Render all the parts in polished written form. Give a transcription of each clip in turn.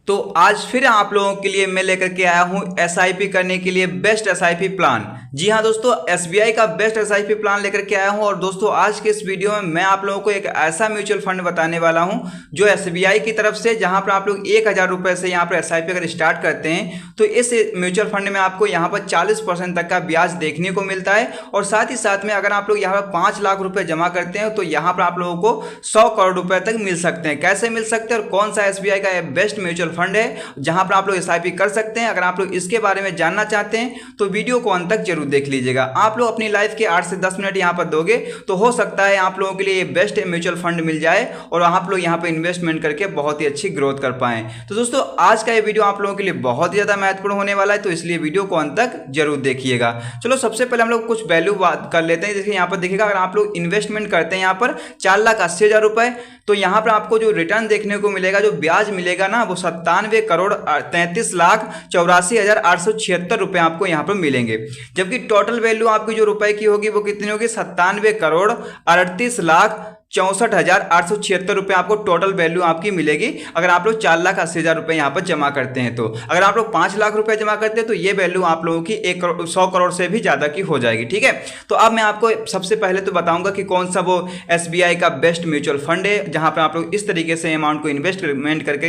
तो आज फिर आप लोगों के लिए मैं लेकर के आया हूं एसआईपी करने के लिए बेस्ट एसआईपी प्लान। जी हां दोस्तों, एसबीआई का बेस्ट एसआईपी प्लान लेकर के आया हूं। और दोस्तों आज के इस वीडियो में मैं आप लोगों को एक ऐसा म्यूचुअल फंड बताने वाला हूं जो एसबीआई की तरफ से, जहां पर आप लोग 1000 रुपए से यहां पर एसआईपी अगर स्टार्ट करते हैं तो इस म्यूचुअल फंड में आपको यहां पर 40% तक का ब्याज देखने को मिलता है। और साथ ही साथ में अगर आप लोग यहाँ पर 5 लाख रुपए जमा करते हैं तो यहाँ पर आप लोगों को 100 करोड़ रुपए तक मिल सकते हैं। कैसे मिल सकते हैं और कौन सा एसबीआई का बेस्ट म्यूचुअल फंड है जहां पर आप लोग एसआईपी कर सकते हैं, अगर आप लोग इसके बारे में जानना चाहते हैं तो वीडियो को अंत तक जरूर देख लीजिएगा। आप लोग अपनी लाइफ के 8 से 10 मिनट यहां पर दोगे तो हो सकता है आप लोगों के लिए बेस्ट म्यूचुअल फंड मिल जाए और आप लोग यहां पर इन्वेस्टमेंट करके बहुत ही अच्छी ग्रोथ कर पाएं। तो दोस्तों आज का ये वीडियो आप लोगों के लिए बहुत ही ज्यादा महत्वपूर्ण होने वाला है, तो इसलिए वीडियो को अंत तक जरूर देखिएगा। चलो सबसे पहले हम लोग कुछ वैल्यू बात कर लेते हैं। जैसे यहाँ पर देखिएगा, अगर आप लोग इन्वेस्टमेंट करते हैं यहाँ पर 4,80,000 रुपए, तो यहाँ पर आपको जो रिटर्न देखने को मिलेगा, जो ब्याज मिलेगा ना, वो 97,33,84,876 रुपए आपको यहाँ पर मिलेंगे। जबकि टोटल वैल्यू आपकी जो रुपए की होगी वो कितनी होगी, 97,38,64,876 रुपए आपको टोटल वैल्यू आपकी मिलेगी अगर आप लोग 4,80,000 रुपए यहाँ पर जमा करते हैं। तो अगर आप लोग 5 लाख रुपए जमा करते हैं तो ये वैल्यू आप लोगों की 100 करोड़ से भी ज्यादा की हो जाएगी। ठीक है, तो अब मैं आपको सबसे पहले तो बताऊंगा कि कौन सा वो एसबीआई का बेस्ट म्यूचुअल फंड है जहां पर आप लोग इस तरीके से अमाउंट को इन्वेस्टमेंट करके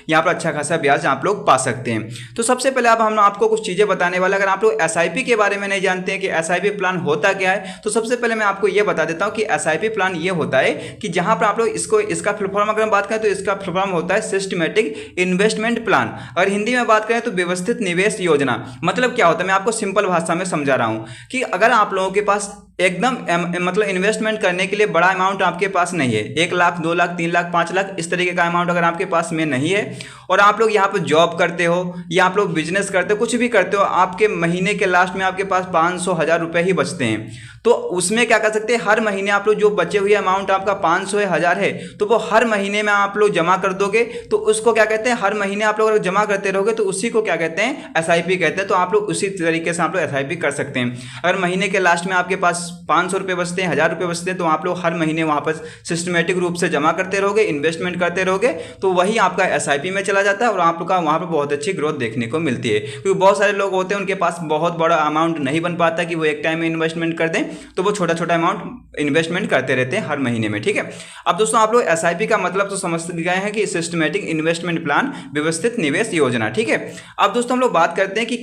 यहाँ पर अच्छा खासा ब्याज आप लोग पा सकते हैं। तो सबसे पहले अब हम आपको कुछ चीजें बताने वाले। अगर आप लोग एसआईपी के बारे में नहीं जानते हैं कि एसआईपी प्लान होता क्या है, तो सबसे पहले मैं आपको यह बता देता हूं कि एसआईपी प्लान ये होता है कि जहां पर आप लोग इसका फुल फॉर्म अगर हम बात करें तो इसका फुल फॉर्म होता है सिस्टमैटिक इन्वेस्टमेंट प्लान। अगर हिंदी में बात करें तो व्यवस्थित निवेश योजना। मतलब क्या होता है, मैं आपको सिंपल भाषा में समझा रहा हूं कि अगर आप लोगों के पास एकदम मतलब इन्वेस्टमेंट करने के लिए बड़ा अमाउंट आपके पास नहीं है, 1 लाख 2 लाख 3 लाख 5 लाख इस तरीके का अमाउंट अगर आपके पास में नहीं है और आप लोग यहाँ पर जॉब करते हो या आप लोग बिजनेस करते हो, कुछ भी करते हो, आपके महीने के लास्ट में आपके पास 500-1000 रुपए ही बचते हैं, तो उसमें क्या कर सकते हैं, हर महीने आप लोग जो बचे हुए अमाउंट आपका 500 है 1000 है तो वो हर महीने में आप लोग जमा कर दोगे। तो उसको क्या कहते हैं, हर महीने आप लोग अगर जमा करते रहोगे तो उसी को क्या कहते हैं, एसआईपी कहते हैं। तो आप लोग उसी तरीके से आप लोग एसआईपी कर सकते हैं। अगर महीने के लास्ट में आपके पास 500 रुपए बचते हैं, 1000 रुपए बचते हैं, तो आप लोग हर महीने वहां पर सिस्टमेटिक रूप से जमा करते रहोगे, इन्वेस्टमेंट करते रहोगे, तो वही आपका एसआईपी में चला जाता है और आप लोग का वहां पर बहुत अच्छी ग्रोथ देखने को मिलती है। क्योंकि बहुत सारे लोग होते हैं उनके पास बहुत बड़ा अमाउंट नहीं बन पाता कि वो एक टाइम में इन्वेस्टमेंट कर दें, तो वो छोटा छोटा अमाउंट इन्वेस्टमेंट करते रहते हैं हर महीने में। ठीक है, अब दोस्तों आप लोग एसआईपी का मतलब तो समझ गए हैं कि सिस्टमैटिक इन्वेस्टमेंट प्लान, व्यवस्थित निवेश योजना। ठीक है, अब दोस्तों हम लोग बात करते हैं कि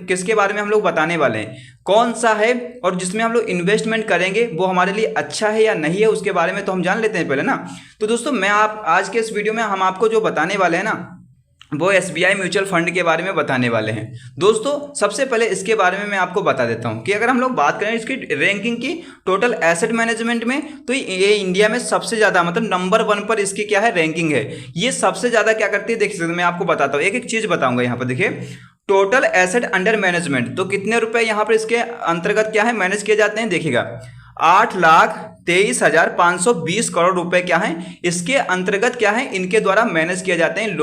किसके बारे में हम लोग बताने वाले हैं, कौन सा है और जिसमें हम लोग इन्वेस्टमेंट करेंगे वो हमारे लिए अच्छा है या नहीं है, उसके बारे में तो हम जान लेते हैं पहले ना। तो दोस्तों मैं आज के इस वीडियो में हम आपको जो बताने वाले हैं ना, वो एसबीआई म्यूचुअल फंड के बारे में बताने वाले हैं। दोस्तों सबसे पहले इसके बारे में मैं आपको बता देता हूं कि अगर हम लोग बात करें इसकी रैंकिंग की टोटल एसेट मैनेजमेंट में, तो ये इंडिया में सबसे ज्यादा मतलब नंबर 1 पर इसकी क्या है, रैंकिंग है। ये सबसे ज्यादा क्या करती है, देख सकते हैं, मैं आपको बताता हूँ, एक एक चीज बताऊंगा। यहाँ पर देखिए टोटल एसेट अंडर मैनेजमेंट, तो कितने रुपए यहाँ पर इसके अंतर्गत क्या है मैनेज किए जाते हैं, देखिएगा 8,23,520 करोड़ रुपए क्या है इसके अंतर्गत क्या है, इनके द्वारा मैनेज किए जाते हैं।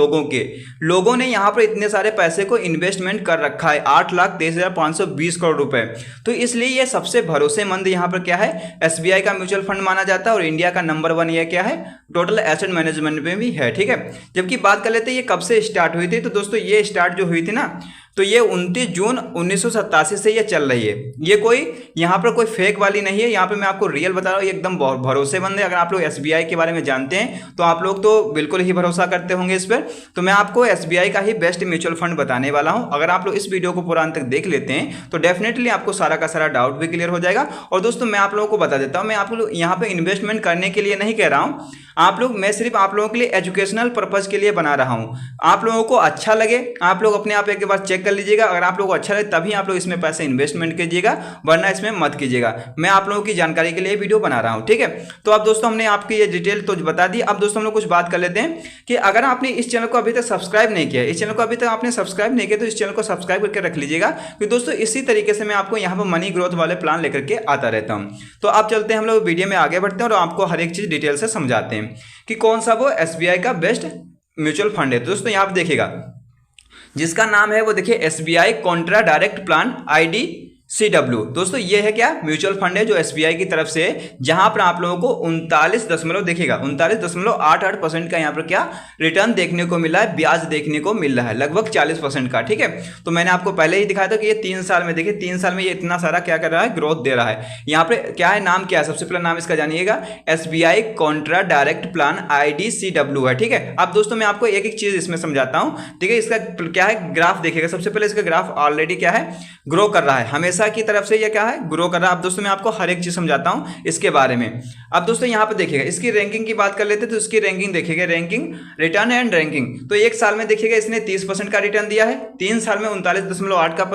लोगों ने यहाँ पर इतने सारे पैसे को इन्वेस्टमेंट कर रखा है, 8,23,520 करोड़ रुपए। तो इसलिए ये सबसे भरोसेमंद यहाँ पर क्या है, एसबीआई का म्यूचुअल फंड माना जाता है और इंडिया का नंबर 1 ये क्या है, टोटल एसेट मैनेजमेंट में भी है। ठीक है, जबकि बात कर लेते हैं ये कब से स्टार्ट हुई थी, तो दोस्तों ये स्टार्ट जो हुई थी ना, तो ये 29 जून 1987 से ये चल रही है। ये कोई यहाँ पर कोई फेक वाली नहीं है, यहाँ पे मैं आपको रियल बता रहा हूँ, ये एकदम भरोसेमंद है। अगर आप लोग एसबीआई के बारे में जानते हैं तो आप लोग तो बिल्कुल ही भरोसा करते होंगे इस पर। तो मैं आपको एसबीआई का ही बेस्ट म्यूचुअल फंड बताने वाला हूँ। अगर आप लोग इस वीडियो को पूरा अंत तक देख लेते हैं तो डेफिनेटली आपको सारा का सारा डाउट भी क्लियर हो जाएगा। और दोस्तों मैं आप लोगों को बता देता हूँ, मैं आप लोग यहाँ पे इन्वेस्टमेंट करने के लिए नहीं कह रहा हूँ, मैं सिर्फ आप लोगों के लिए एजुकेशनल पर्पज के लिए बना रहा हूँ। आप लोगों को अच्छा लगे, आप लोग अपने आप एक बार चेक कर लीजिएगा। अगर आप लोगों को अच्छा लगे तभी आप लोग इसमें पैसे इन्वेस्टमेंट कीजिएगा, वरना इसमें मत कीजिएगा। मैं आप लोगों की जानकारी के लिए वीडियो बना रहा हूँ। ठीक है, तो अब दोस्तों हमने आपकी ये डिटेल तो बता दी। अब दोस्तों हम लोग कुछ बात कर लेते हैं कि अगर आपने इस चैनल को अभी तक सब्सक्राइब नहीं किया, इस चैनल को अभी तक आपने सब्सक्राइब नहीं किया, तो इस चैनल को सब्सक्राइब करके रख लीजिएगा। क्योंकि दोस्तों इसी तरीके से मैं आपको यहाँ पर मनी ग्रोथ वाले प्लान लेकर के आता रहता हूँ। तो अब चलते हैं हम लोग वीडियो में आगे बढ़ते हैं और आपको हर एक चीज डिटेल से समझाते हैं कि कौन सा वो एसबीआई का बेस्ट म्यूचुअल फंड है। तो दोस्तों यहाँ पर देखिएगा, जिसका नाम है वो देखिए SBI Contra direct plan, ID CW दोस्तों ये है क्या, म्यूचुअल फंड है जो SBI की तरफ से, जहां पर आप लोगों को 39.88% का यहाँ पर क्या रिटर्न देखने को मिला है, ब्याज देखने को मिल रहा है, लगभग 40% का। ठीक है, तो मैंने आपको पहले ही दिखाया था कि ये 3 साल में, देखिए 3 साल में ये इतना सारा क्या कर रहा है, ग्रोथ दे रहा है। यहाँ पे क्या है, नाम क्या है, सबसे पहला नाम इसका जानिएगा, SBI Contra direct plan IDCW है। ठीक है, अब दोस्तों मैं आपको एक एक चीज इसमें समझाता हूँ। ठीक है, इसका क्या है, ग्राफ देखिएगा। सबसे पहले इसका ग्राफ ऑलरेडी क्या है, ग्रो कर रहा है, हमेशा की तरफ से ये क्या है, ग्रो कर रहा है। अब दोस्तों मैं आपको हर एक चीज समझाता हूं इसके बारे में। अब दोस्तों यहां पे देखिएगा, इसकी रैंकिंग की बात कर लेते हैं तो इसकी रैंकिंग देखिएगा, रैंकिंग रिटर्न एंड रैंकिंग। तो एक साल में देखिएगा इसने 30% का रिटर्न दिया है, 3 साल में 39.8 का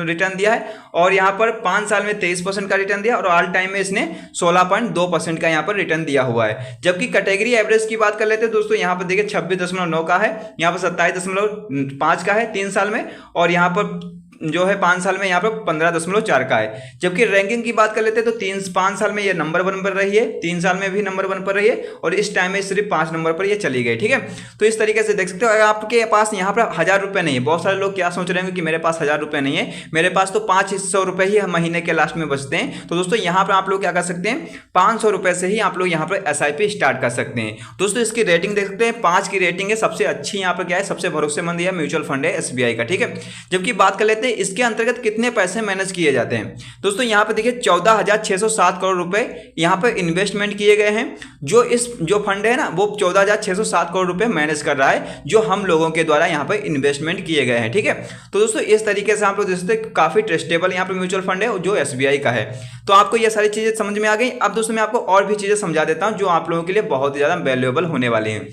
रिटर्न दिया है, और यहां पर 5 साल में 23% का रिटर्न दिया, और ऑल टाइम में इसने 16.2% का यहां पर रिटर्न दिया हुआ है। जबकि कैटेगरी एवरेज की बात कर लेते हैं दोस्तों, यहां पर देखिए 26.9 का है, यहां पर 27.5 का है 3 साल में, और यहां पर जो है 5 साल में यहाँ पर 15.4 का है। जबकि रैंकिंग की बात कर लेते हैं तो 5 साल में ये नंबर 1 पर रही है, 3 साल में भी नंबर 1 पर रही है, और इस टाइम में सिर्फ 5 नंबर पर ये चली गई। ठीक है, तो इस तरीके से देख सकते हो। अगर आपके पास यहाँ पर 1000 रुपये नहीं है, बहुत सारे लोग क्या सोच रहे हैं कि मेरे पास 1000 रुपये नहीं है, मेरे पास तो 500 रुपये ही महीने के लास्ट में बचते हैं, तो दोस्तों यहाँ पर आप लोग क्या कर सकते हैं, 500 रुपये से ही आप लोग यहाँ पर SIP स्टार्ट कर सकते हैं। दोस्तों इसकी रेटिंग देख सकते हैं, 5 की रेटिंग है, सबसे अच्छी यहाँ पर क्या है, सबसे भरोसेमंद यह म्यूचुअल फंड है SBI का। ठीक है, जबकि बात कर लेते हैं इसके अंतर्गत कितने पैसे मैनेज किए जाते हैं। दोस्तों यहां पे देखिए 14,607 करोड़ रुपए यहां पे इन्वेस्टमेंट किए गए हैं। जो फंड है ना, वो 14,607 करोड़ रुपए मैनेज कर रहा है, जो हम लोगों के द्वारा यहां पे इन्वेस्टमेंट किए गए हैं। ठीक है, तो दोस्तों इस तरीके से आप लोग देखते हैं काफी ट्रस्टेबल यहां पे म्यूचुअल फंड है जो SBI का है। तो आपको ये सारी चीजें समझ में आ गई। अब दोस्तों मैं आपको और भी चीजें समझा देता हूं जो आप लोगों के लिए बहुत ही ज्यादा वैल्यूएबल होने वाली हैं।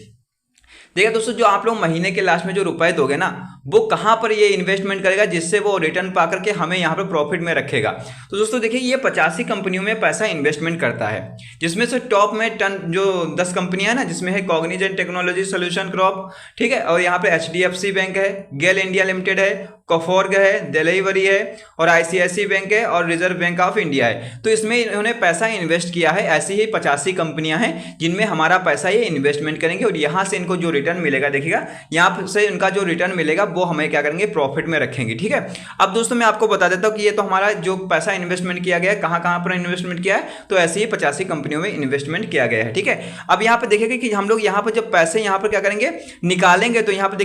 देखिए दोस्तों, जो आप लोग महीने के लास्ट में जो रुपए दोगे ना, वो कहां पर ये इन्वेस्टमेंट करेगा जिससे वो रिटर्न पा करके हमें यहां पर प्रॉफिट में रखेगा। तो दोस्तों देखिए, ये 85 कंपनियों में पैसा इन्वेस्टमेंट करता है, जिसमें से टॉप में जो 10 कंपनियां हैं ना, जिसमें है कॉग्निजेंट टेक्नोलॉजी सोल्यूशन क्रॉप, ठीक है, और यहाँ पे HDFC बैंक है, गेल इंडिया लिमिटेड है, कोफोर्ग है, डिलीवरी है, और ICICI बैंक है, और रिजर्व बैंक ऑफ इंडिया है। तो इसमें इन्होंने पैसा इन्वेस्ट किया है। ऐसी ही 85 कंपनियां हैं जिनमें हमारा पैसा ये इन्वेस्टमेंट करेंगे, और यहाँ से इनको जो रिटर्न मिलेगा, देखिएगा यहाँ से इनका जो रिटर्न मिलेगा वो हमें क्या करेंगे, प्रॉफिट में रखेंगे। ठीक है, अब दोस्तों मैं आपको बता देता हूँ कि ये तो हमारा जो पैसा इन्वेस्टमेंट किया गया है, कहाँ कहाँ पर इन्वेस्टमेंट किया है, तो ऐसे ही 85 कंपनियों में इन्वेस्टमेंट किया गया है। ठीक है, अब यहाँ पे देखिएगा कि हम लोग यहाँ पर जब पैसे यहाँ पर क्या करेंगे, निकालेंगे, तो यहाँ पर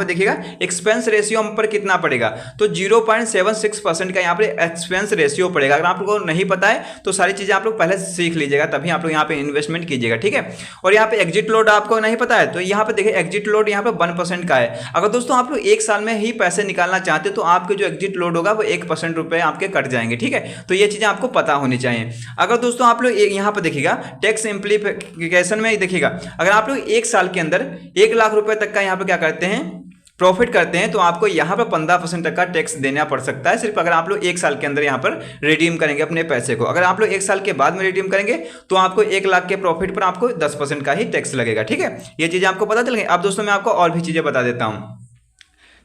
देखिएगा एक्सपेंस रेशियो हम पर कितना पड़ेगा, तो 0.76% का यहाँ पे एक्सपेंस रेशियो पड़ेगा। अगर आप लोगों को नहीं पता है तो सारी चीजें आप लोग पहले सीख लीजिएगा, तभी आप लोग यहाँ पे इन्वेस्टमेंट कीजिएगा। ठीक है, और यहाँ पे एग्जिट लोड आपको नहीं पता है तो यहाँ पे देखिए एग्जिट लोड यहाँ पे 1% का है। अगर दोस्तों आप लोग 1 साल में ही पैसे निकालना चाहते तो आपके जो एग्जिट लोड होगा वो 1% रुपए आपके कट जाएंगे। ठीक है, तो ये चीजें आपको पता होनी चाहिए। अगर दोस्तों आप लोग यहाँ पे देखिएगा टैक्स सिंप्लीफिकेशन में देखिएगा, अगर आप लोग 1 साल के अंदर 1 लाख रुपए तक का यहाँ पे क्या करते हैं, प्रॉफिट करते हैं, तो आपको यहाँ पर 15% तक का टैक्स देना पड़ सकता है, सिर्फ अगर आप लोग 1 साल के अंदर यहाँ पर रिडीम करेंगे अपने पैसे को। अगर आप लोग 1 साल के बाद में रिडीम करेंगे तो आपको 1 लाख के प्रॉफिट पर आपको 10% का ही टैक्स लगेगा। ठीक है, ये चीजें आपको पता चल गई। अब दोस्तों मैं आपको और भी चीजें बता देता हूँ।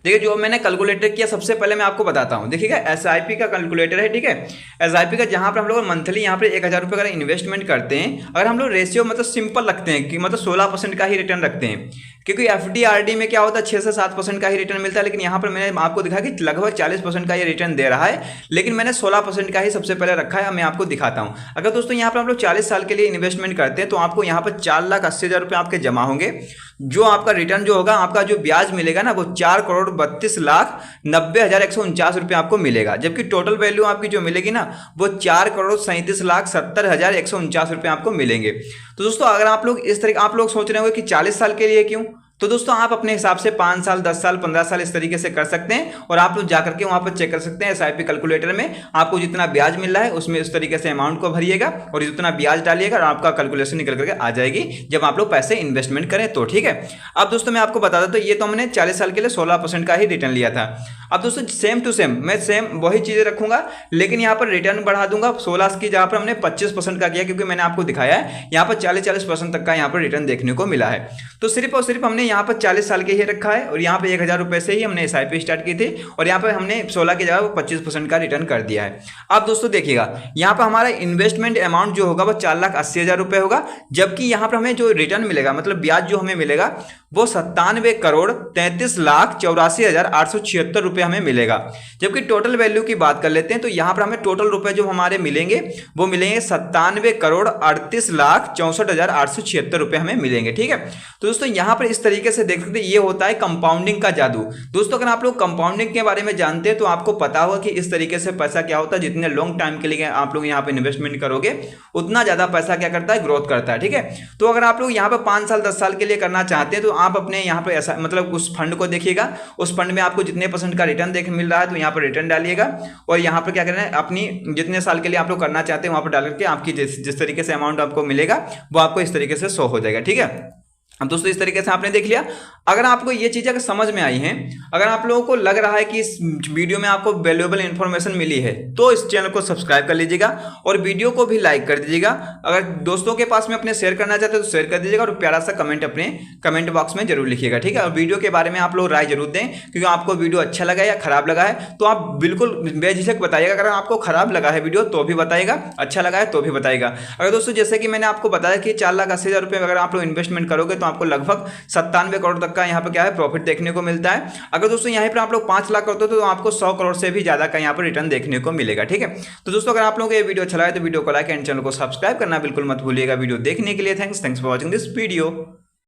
देखिए, जो मैंने कैलकुलेटर किया, सबसे पहले मैं आपको बताता हूँ। देखिएगा SIP का कैलकुलेटर है। ठीक है, SIP का जहाँ पर हम लोग मंथली यहाँ पर 1000 रुपये अगर इन्वेस्टमेंट करते हैं, अगर हम लोग रेशियो मतलब सिंपल रखते हैं कि मतलब 16% का ही रिटर्न रखते हैं, क्योंकि FD RD में क्या होता है 6 से 7% का ही रिटर्न मिलता है, लेकिन यहाँ पर मैंने आपको दिखा कि लगभग 40% का ये रिटर्न दे रहा है, लेकिन मैंने 16% का ही सबसे पहले रखा है। मैं आपको दिखाता हूँ। अगर दोस्तों यहाँ पर हम लोग 40 साल के लिए इन्वेस्टमेंट करते हैं तो आपको यहाँ पर 4,80,000 रुपये आपके जमा होंगे। जो आपका रिटर्न जो होगा, आपका जो ब्याज मिलेगा ना, वो 4,32,90,149 रुपये आपको मिलेगा। जबकि टोटल वैल्यू आपकी जो मिलेगी ना, वो 4,37,70,149 रुपये आपको मिलेंगे। तो दोस्तों अगर आप लोग इस तरीके आप लोग सोच रहे होंगे कि 40 साल के लिए क्यों, तो दोस्तों आप अपने हिसाब से 5 साल, 10 साल, 15 साल इस तरीके से कर सकते हैं, और आप लोग जाकर के वहां पर चेक कर सकते हैं SIP कैलकुलेटर में आपको जितना ब्याज मिल रहा है उसमें उस तरीके से अमाउंट को भरिएगा और जितना ब्याज डालिएगा और आपका कैलकुलेशन निकल करके आ जाएगी जब आप लोग पैसे इन्वेस्टमेंट करें तो। ठीक है, अब दोस्तों मैं आपको बता देता हूं, ये तो हमने 40 साल के लिए 16% का ही रिटर्न लिया था। अब दोस्तों सेम टू सेम मैं वही चीजें रखूंगा, लेकिन यहाँ पर रिटर्न बढ़ा दूंगा 16 की जहां पर हमने 25% का किया, क्योंकि मैंने आपको दिखाया है यहाँ पर 40% तक का यहाँ पर रिटर्न देखने को मिला है। तो सिर्फ और सिर्फ हमने यहाँ पर 40 साल के ही रखा है और यहाँ पे 1000 रुपये से ही हमने SIP स्टार्ट की थी और यहाँ पे हमने 16 की जगह 25% का रिटर्न कर दिया है। अब दोस्तों देखिएगा, यहाँ पर हमारा इन्वेस्टमेंट अमाउंट जो होगा वो 4,80,000 रुपये होगा, जबकि यहाँ पर हमें जो रिटर्न मिलेगा मतलब ब्याज जो हमें मिलेगा वो 97,33,84,876 रुपये हमें मिलेगा। जबकि टोटल वैल्यू की बात कर लेते हैं तो यहाँ पर हमें टोटल रुपए जो हमारे मिलेंगे वो मिलेंगे 97,38,64,876 रुपये हमें मिलेंगे। ठीक है, तो दोस्तों यहाँ पर इस तरीके से देख सकते हैं, ये होता है कंपाउंडिंग का जादू। दोस्तों अगर आप लोग कंपाउंडिंग के बारे में जानते हैं तो आपको पता होगा कि इस तरीके से पैसा क्या होता है, जितने लॉन्ग टाइम के लिए आप लोग यहाँ पे इन्वेस्टमेंट करोगे उतना ज्यादा पैसा क्या करता है, ग्रोथ करता है। ठीक है, तो अगर आप लोग यहाँ पे 5 साल 10 साल के लिए करना चाहते हैं तो आप अपने यहाँ पे ऐसा मतलब उस फंड को देखिएगा, उस फंड में आपको जितने % का रिटर्न देख मिल रहा है तो यहाँ पर रिटर्न डालिएगा और यहाँ पर क्या करना है, अपनी जितने साल के लिए आप लोग करना चाहते हैं वहां पर डाल करके आपकी जिस तरीके से अमाउंट आपको मिलेगा वो आपको इस तरीके से शो हो जाएगा। ठीक है, अब दोस्तों इस तरीके से आपने देख लिया। अगर आपको ये चीज़ अगर समझ में आई है, अगर आप लोगों को लग रहा है कि इस वीडियो में आपको वैल्यूएबल इंफॉर्मेशन मिली है तो इस चैनल को सब्सक्राइब कर लीजिएगा और वीडियो को भी लाइक कर दीजिएगा। अगर दोस्तों के पास में अपने शेयर करना चाहते हैं तो शेयर कर दीजिएगा और प्यारा सा कमेंट अपने कमेंट बॉक्स में जरूर लिखिएगा। ठीक है, और वीडियो के बारे में आप लोग राय जरूर दें, क्योंकि आपको वीडियो अच्छा लगा या खराब लगा है तो आप बिल्कुल बेझिझक बताइएगा। अगर आपको खराब लगा है वीडियो तो भी बताइएगा, अच्छा लगा है तो भी बताइएगा। अगर दोस्तों जैसे कि मैंने आपको बताया कि 4,80,000 रुपये अगर आप लोग इन्वेस्टमेंट करोगे तो आपको लगभग 97 करोड़ तक का यहाँ पे क्या है प्रॉफिट देखने को मिलता है। अगर दोस्तों यहाँ पर आप लोग 5 लाख करते हो तो आपको 100 करोड़ से भी ज्यादा का यहाँ पर रिटर्न देखने को मिलेगा। ठीक है, तो दोस्तों अगर आप लोगों को ये वीडियो अच्छा लगा तो वीडियो को लाइक एंड चैनल को सब्सक्राइब करना बिल्कुल मत भूलिएगा। वीडियो देखने के लिए thanks for watching this video.